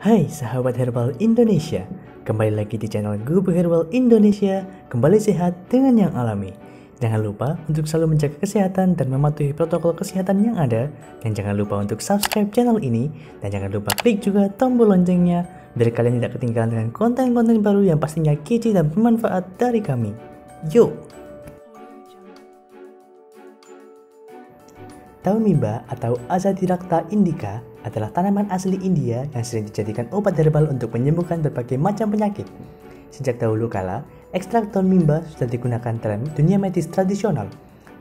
Hai sahabat herbal Indonesia, kembali lagi di channel Gubuk Herbal Indonesia, kembali sehat dengan yang alami. Jangan lupa untuk selalu menjaga kesehatan dan mematuhi protokol kesehatan yang ada, dan jangan lupa untuk subscribe channel ini, dan jangan lupa klik juga tombol loncengnya, biar kalian tidak ketinggalan dengan konten-konten baru yang pastinya kece dan bermanfaat dari kami. Yuk! Daun mimba atau Azadirachta indica adalah tanaman asli India yang sering dijadikan obat herbal untuk menyembuhkan berbagai macam penyakit. Sejak dahulu kala, ekstrak daun mimba sudah digunakan dalam dunia medis tradisional.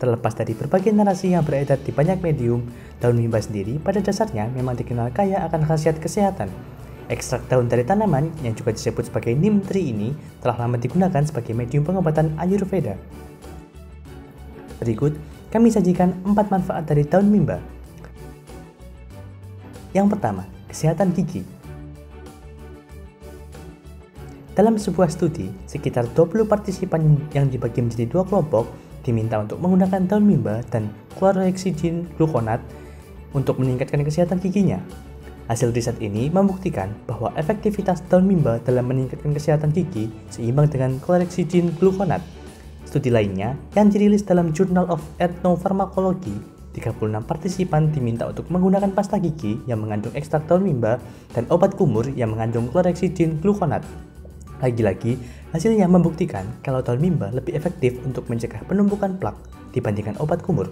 Terlepas dari berbagai narasi yang beredar di banyak medium, daun mimba sendiri pada dasarnya memang dikenal kaya akan khasiat kesehatan. Ekstrak daun dari tanaman yang juga disebut sebagai neem tree ini telah lama digunakan sebagai medium pengobatan Ayurveda. Berikut, kami sajikan 4 manfaat dari daun mimba. Yang pertama, kesehatan gigi. Dalam sebuah studi, sekitar 20 partisipan yang dibagi menjadi 2 kelompok diminta untuk menggunakan daun mimba dan chlorhexidine gluconate untuk meningkatkan kesehatan giginya. Hasil riset ini membuktikan bahwa efektivitas daun mimba dalam meningkatkan kesehatan gigi seimbang dengan chlorhexidine gluconate. Studi lainnya yang dirilis dalam Journal of Ethnopharmacology, 36 partisipan diminta untuk menggunakan pasta gigi yang mengandung ekstrak daun mimba dan obat kumur yang mengandung chlorhexidine gluconate. Lagi-lagi, hasilnya membuktikan kalau daun mimba lebih efektif untuk mencegah penumpukan plak dibandingkan obat kumur.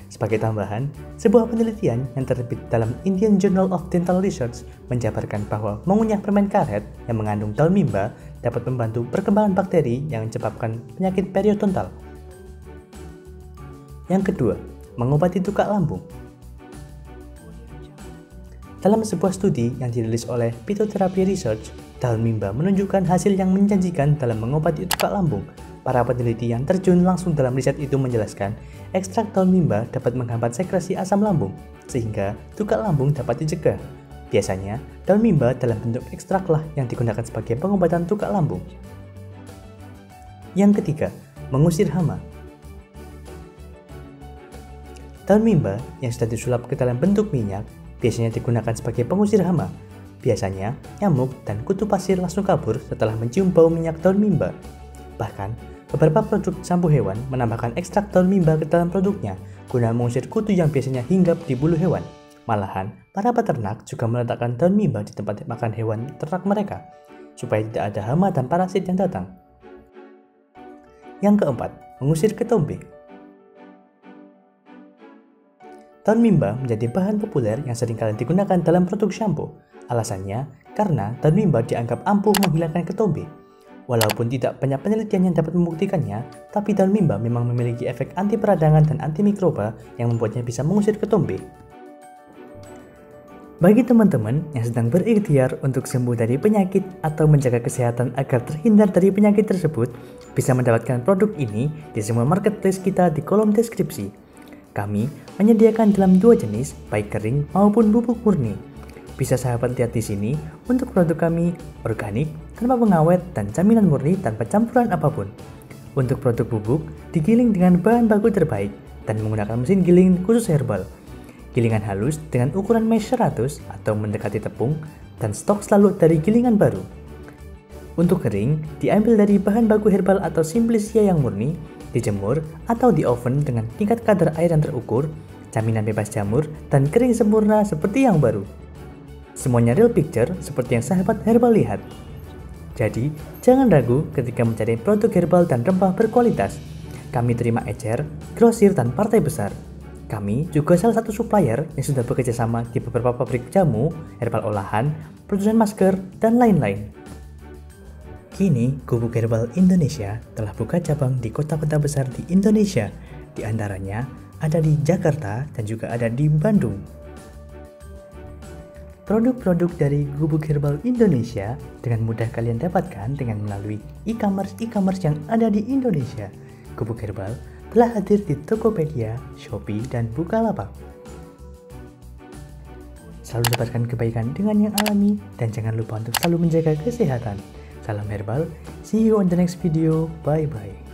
Sebagai tambahan, sebuah penelitian yang terbit dalam Indian Journal of Dental Research menjabarkan bahwa mengunyah permen karet yang mengandung daun mimba dapat membantu perkembangan bakteri yang menyebabkan penyakit periodontal. Yang kedua, mengobati tukak lambung. Dalam sebuah studi yang dirilis oleh Phytotherapy Research, daun mimba menunjukkan hasil yang menjanjikan dalam mengobati tukak lambung. Para peneliti yang terjun langsung dalam riset itu menjelaskan, ekstrak daun mimba dapat menghambat sekresi asam lambung, sehingga tukak lambung dapat dicegah. Biasanya, daun mimba dalam bentuk ekstraklah yang digunakan sebagai pengobatan tukak lambung. Yang ketiga, mengusir hama. Daun mimba yang sudah disulap ke dalam bentuk minyak biasanya digunakan sebagai pengusir hama. Biasanya, nyamuk dan kutu pasir langsung kabur setelah mencium bau minyak daun mimba. Bahkan, beberapa produk sampo hewan menambahkan ekstrak daun mimba ke dalam produknya guna mengusir kutu yang biasanya hinggap di bulu hewan. Malahan, para peternak juga meletakkan daun mimba di tempat makan hewan ternak mereka, supaya tidak ada hama dan parasit yang datang. Yang keempat, mengusir ketombe. Daun mimba menjadi bahan populer yang seringkali digunakan dalam produk shampoo. Alasannya, karena daun mimba dianggap ampuh menghilangkan ketombe. Walaupun tidak banyak penelitian yang dapat membuktikannya, tapi daun mimba memang memiliki efek anti peradangan dan antimikroba yang membuatnya bisa mengusir ketombe. Bagi teman-teman yang sedang berikhtiar untuk sembuh dari penyakit atau menjaga kesehatan agar terhindar dari penyakit tersebut, bisa mendapatkan produk ini di semua marketplace kita di kolom deskripsi. Kami menyediakan dalam 2 jenis, baik kering maupun bubuk murni. Bisa sahabat lihat di sini, untuk produk kami organik, tanpa pengawet, dan jaminan murni tanpa campuran apapun. Untuk produk bubuk, digiling dengan bahan baku terbaik dan menggunakan mesin giling khusus herbal. Gilingan halus dengan ukuran mesh 100 atau mendekati tepung, dan stok selalu dari gilingan baru. Untuk kering, diambil dari bahan baku herbal atau simplicia yang murni, dijemur atau di oven dengan tingkat kadar air yang terukur, jaminan bebas jamur, dan kering sempurna seperti yang baru. Semuanya real picture seperti yang sahabat herbal lihat. Jadi, jangan ragu ketika mencari produk herbal dan rempah berkualitas. Kami terima ecer, grosir, dan partai besar. Kami juga salah satu supplier yang sudah bekerja sama di beberapa pabrik jamu, herbal olahan, produsen masker, dan lain-lain. Kini, Gubuk Herbal Indonesia telah buka cabang di kota-kota besar di Indonesia. Di antaranya ada di Jakarta dan juga ada di Bandung. Produk-produk dari Gubuk Herbal Indonesia dengan mudah kalian dapatkan dengan melalui e-commerce yang ada di Indonesia. Gubuk Herbal telah hadir di Tokopedia, Shopee, dan Bukalapak. Selalu dapatkan kebaikan dengan yang alami dan jangan lupa untuk selalu menjaga kesehatan. Salam herbal, see you on the next video, bye-bye.